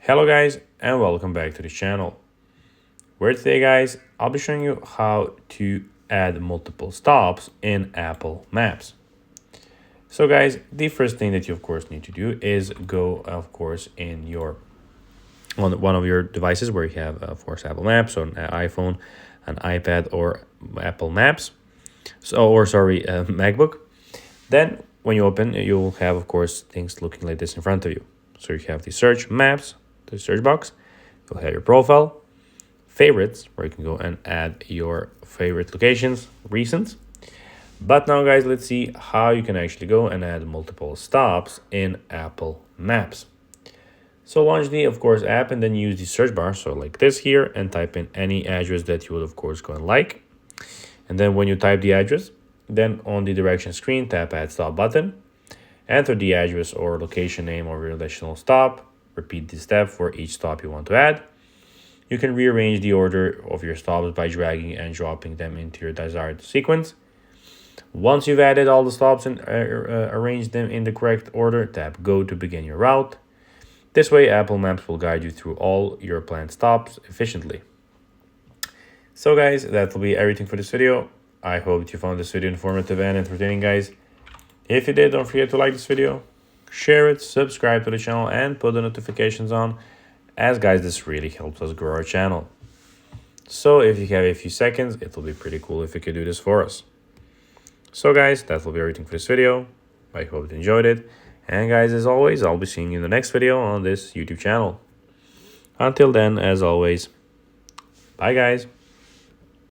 Hello guys and welcome back to the channel, where today guys I'll be showing you how to add multiple stops in Apple Maps. So guys, the first thing that you of course need to do is go of course in your on one of your devices where you have of course Apple Maps, on an iPhone, an iPad, or Apple Maps, MacBook. Then when you open, you'll have of course things looking like this in front of you. So you have the search maps, the search box. You'll have your profile, favorites, where you can go and add your favorite locations, recent. But now guys, let's see how you can actually go and add multiple stops in Apple Maps. So launch the of course app and then use the search bar, so like this here, and type in any address that you would of course go and like. And then when you type the address, then on the direction screen, tap add stop button, enter the address or location name of your additional stop, repeat this step for each stop you want to add. You can rearrange the order of your stops by dragging and dropping them into your desired sequence. Once you've added all the stops and arranged them in the correct order, tap go to begin your route. This way Apple Maps will guide you through all your planned stops efficiently. So guys, that will be everything for this video. I hope you found this video informative and entertaining guys. If you did, don't forget to like this video, share it, subscribe to the channel, and put the notifications on, as guys, this really helps us grow our channel. So if you have a few seconds, it will be pretty cool if you could do this for us. So guys, that will be everything for this video. I hope you enjoyed it. And guys, as always, I'll be seeing you in the next video on this YouTube channel. Until then, as always, bye guys.